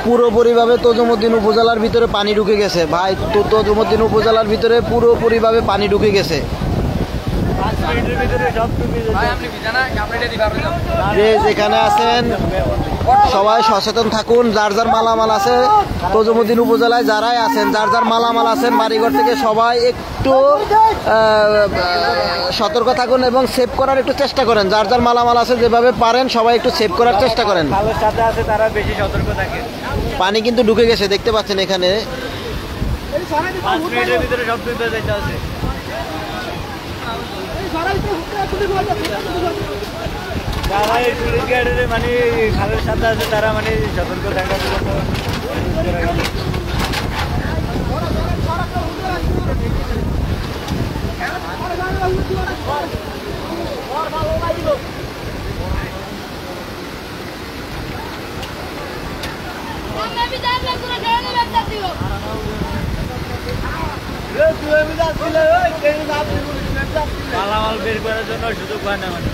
পুরোপুরিভাবে তজুমুদ্দিন উপজেলার ভিতরে পানি ঢুকে গেছে ভাই। তজুমুদ্দিন উপজেলার ভিতরে পুরোপুরিভাবে পানি ঢুকে গেছে। যে যেখানে আছেন সবাই সচেতন থাকুন। যার যার মালামাল আছে তজুমুদ্দিন উপজেলায় যারাই আছেন, যার যার মালামাল আছেন বাড়িঘর থেকে সবাই একটু সতর্ক থাকুন এবং সেভ করার একটু চেষ্টা করেন। যার যার মালামাল আছে যেভাবে পারেন সবাই একটু সেভ করার চেষ্টা করেন। তারা বেশি সতর্ক থাকে। পানি কিন্তু ঢুকে গেছে দেখতে পাচ্ছেন এখানে। 5 মিনিটের ভিতরে সব ডুবে যাইতে আছে। যারা এই টুরিস্ট গাইডের মানে খালের সাথে আছে তারা মানে সতর্ক থাকার জন্য মালামাল বের করার জন্য সুযোগ পায় না মানে।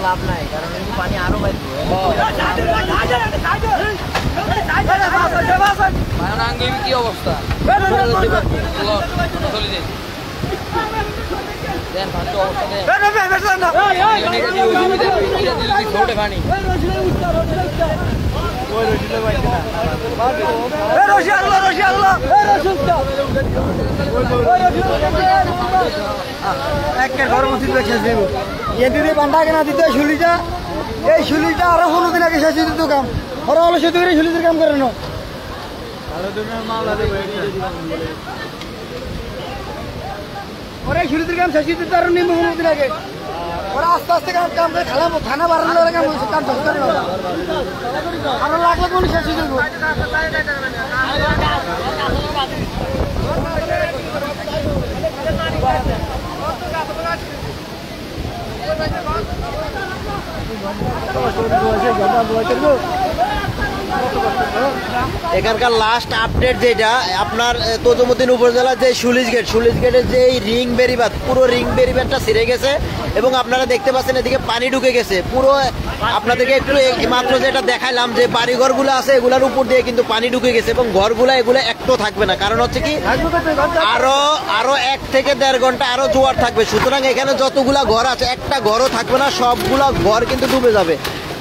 লাভ নাই কারণ পানি আরো কি অবস্থা দিদি বান্ধা কেনা দিতে শুলিটা এই শুলিটা আরো 15 দিন আগে শেষ দিত কাম ওরা হলো শুধু করে শুলিদের কাম করে না ওরা শুলিদের কাম শেষ দিতে আরো নিম্ন 15 দিন আগে ওরা আস্তে আস্তে কাম করে খালাম থানা বাড়ানোর কাম কাম শেষ করে আরো লাখ লাখ মানুষ শেষ দিব। এখানকার লাস্ট আপডেট যেটা আপনার তজুমুদ্দিন উপজেলার যে সুলিশ গেটের যে রিং বেরিবাদ পুরো রিং বেরিবাদটা ছিঁড়ে গেছে এবং আপনারা দেখতে পাচ্ছেন এদিকে পানি ঢুকে গেছে পুরো। আপনাদেরকে একটু মাত্র যেটা দেখাইলাম যে বাড়িঘরগুলো আছে এগুলোর উপর দিয়ে কিন্তু পানি ঢুকে গেছে এবং ঘরগুলো এগুলো একটু থাকবে না। কারণ হচ্ছে কি আরো 1 থেকে 1.5 ঘন্টা আরো জোয়ার থাকবে। সুতরাং এখানে যতগুলা ঘর আছে একটা ঘরও থাকবে না, সবগুলা ঘর কিন্তু ডুবে যাবে।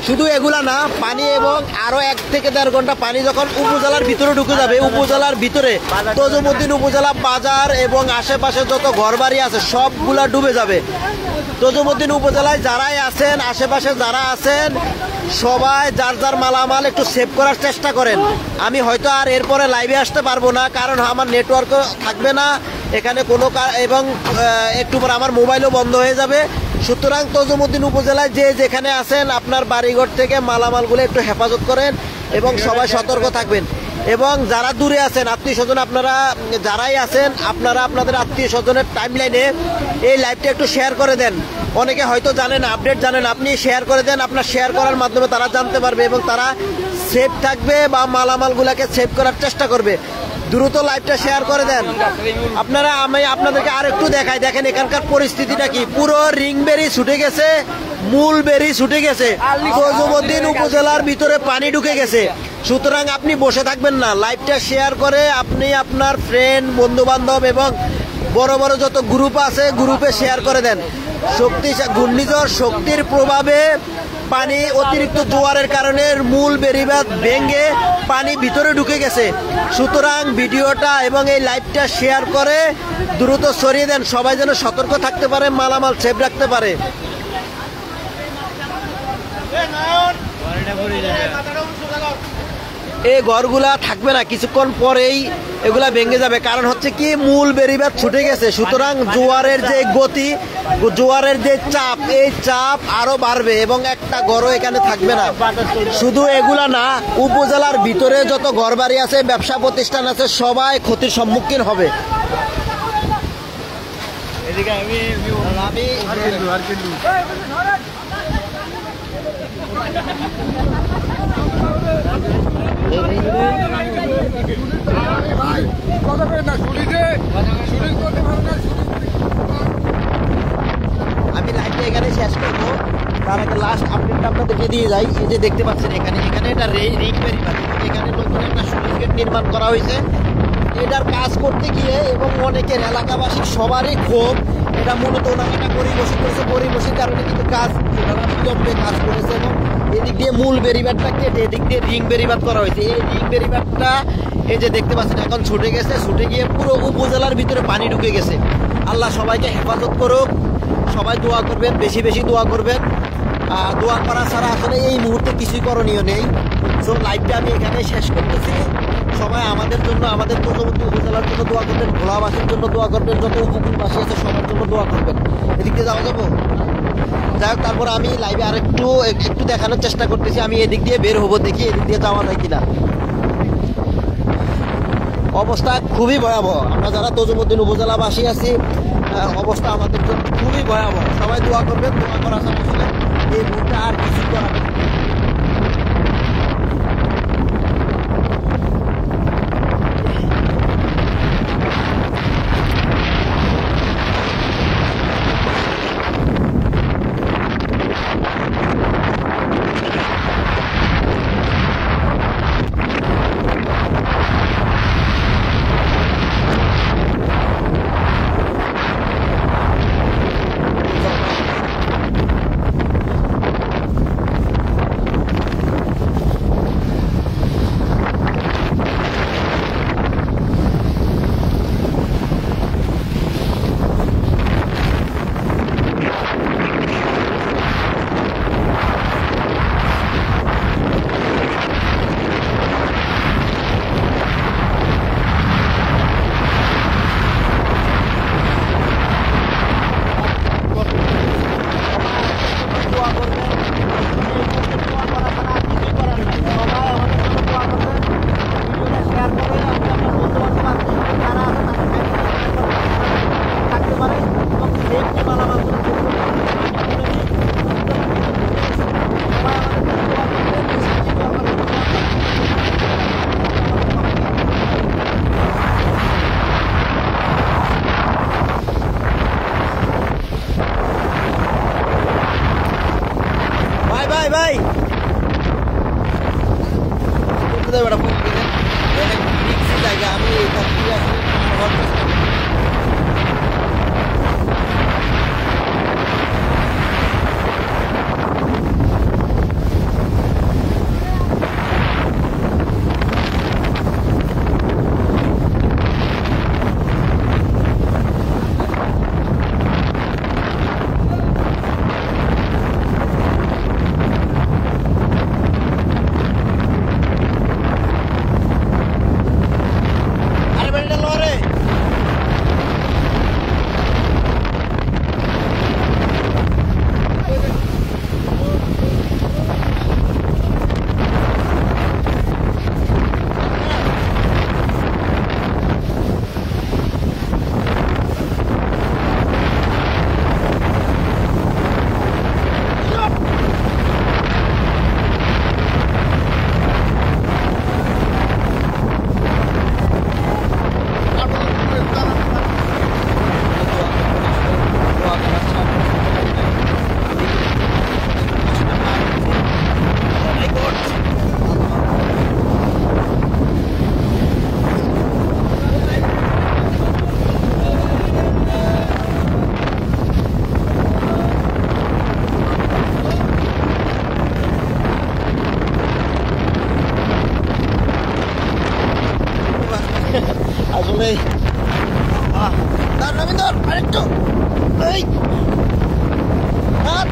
শুধু এগুলা না, পানি এবং আরো 1 থেকে 1.5 ঘন্টা পানি যখন উপজেলার ভিতরে ঢুকে যাবে, উপজেলার ভিতরে তজুমুদ্দিন উপজেলা বাজার এবং আশেপাশে যত ঘরবাড়ি আছে সবগুলা ডুবে যাবে। তজুমুদ্দিন উপজেলায় যারাই আছেন, আশেপাশে যারা আছেন সবাই যার যার মালামাল একটু সেভ করার চেষ্টা করেন। আমি হয়তো আর এরপরে লাইভে আসতে পারবো না, কারণ আমার নেটওয়ার্কও থাকবে না এখানে কোনো, এবং একটু পর আমার মোবাইলও বন্ধ হয়ে যাবে। সুতরাং তজুমুদ্দিন উপজেলায় যে যেখানে আছেন আপনার বাড়িঘর থেকে মালামালগুলো একটু হেফাজত করেন এবং সবাই সতর্ক থাকবেন। এবং যারা দূরে আছেন আত্মীয় স্বজন, আপনারা যারাই আছেন আপনারা আপনাদের আত্মীয় স্বজনের টাইমলাইনে এই লাইভটা একটু শেয়ার করে দেন। অনেকে হয়তো জানেন, আপডেট জানেন, আপনি শেয়ার করে দেন। আপনার শেয়ার করার মাধ্যমে তারা জানতে পারবে এবং তারা সেভ থাকবে বা মালামালগুলোকে সেভ করার চেষ্টা করবে। দ্রুত লাইভটা শেয়ার করে দেন। আপনারা আমি আপনাদেরকে আর একটু দেখাই, দেখেন এখানকার পরিস্থিতিটা কি। পুরো রিং বেরি ছুটে গেছে, মূল বেরি ছুটে গেছে, তজুমদ্দিন উপজেলার ভিতরে পানি ঢুকে গেছে। সুতরাং আপনি বসে থাকবেন না, লাইভটা শেয়ার করে আপনি আপনার ফ্রেন্ড, বন্ধু বান্ধব এবং বড় বড় যত গ্রুপ আছে গ্রুপে শেয়ার করে দেন। ঘূর্ণিঝড় শক্তির প্রভাবে পানি অতিরিক্ত জোয়ারের কারণে মূল বেড়িবাঁধ ভেঙে পানি ভিতরে ঢুকে গেছে। সুতরাং ভিডিওটা এবং এই লাইভটা শেয়ার করে দ্রুত সরিয়ে দেন, সবাই যেন সতর্ক থাকতে পারে, মালামাল সেভ রাখতে পারে। এই ঘরগুলা থাকবে না, কিছুক্ষণ পরেই এগুলা ভেঙে যাবে। কারণ হচ্ছে কি, মূল বেড়িবাঁধ ছুটে গেছে। সুতরাং জোয়ারের যে গতি, জোয়ারের যে চাপ, এই চাপ আরো বাড়বে এবং একটা ঘরও এখানে থাকবে না। শুধু এগুলা না, উপজেলার ভিতরে যত ঘরবাড়ি আছে, ব্যবসা প্রতিষ্ঠান আছে, সবাই ক্ষতির সম্মুখীন হবে। আমি লাইভটা এখানে শেষ করবো, তার আগে লাস্ট আপডেটটা আপনাদেরকে দিয়ে যাই। এই যে দেখতে পাচ্ছেন এখানে এটা রিং বেরিবাঁধ, এখানে নতুন একটা স্লুইস গেট নির্মাণ করা হয়েছে। এটার কাজ করতে গিয়ে এবং অনেকের এলাকাবাসীর সবারই ক্ষোভ। এটা মূলত ওনারা পরিবেশন করেছে, পরিবেশের কারণে কিন্তু কাজ বিলম্বে কাজ করেছে এবং এদিক দিয়ে মূল বেরিবাঁধটা কেটে এদিক দিয়ে রিং বেরিবাঁধ করা হয়েছে। এই রিং বেরিবাঁধটা এই যে দেখতে পাচ্ছেন এখন ছুটে গেছে, ছুটে গিয়ে পুরো উপজেলার ভিতরে পানি ঢুকে গেছে। আল্লাহ সবাইকে হেফাজত করুক, সবাই দোয়া করবেন, বেশি বেশি দোয়া করবেন। দোয়া করা ছাড়া আসলে এই মুহূর্তে কিছুই করণীয় নেই। সো লাইভটা আমি এখানে শেষ করতেছি। সবাই আমাদের জন্য, আমাদের তজুমদ্দিন উপজেলার জন্য দোয়া করবেন, ভোলাবাসীর জন্য দোয়া করবেন, যত উপকূলবাসী আছে সবার জন্য দোয়া করবেন। এদিক দিয়ে যাওয়া যাবো। যাই হোক, তারপর আমি লাইভে আরেকটু একটু দেখানোর চেষ্টা করতেছি আমি এদিক দিয়ে বের হবো, দেখি এদিক দিয়ে যাওয়া যায় কিনা। অবস্থা খুবই ভয়াবহ। আমরা যারা তজুমদ্দিন উপজেলাবাসী আছি, অবস্থা আমাদের জন্য খুবই ভয়াবহ। সবাই দোয়া করবেন, দোয়া করা ছাড়া আসলে এই মুহূর্তে আর কিছু করা নেই। ভাই জায়গা আমি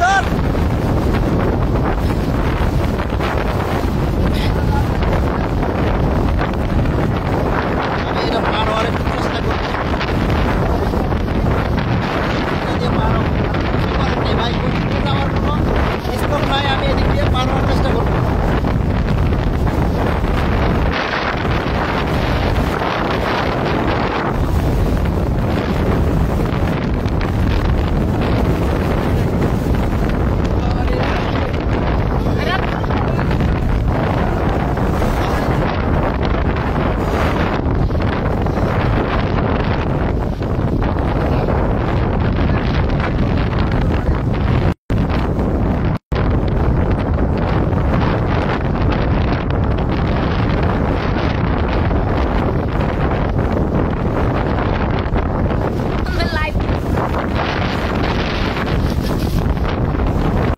ধর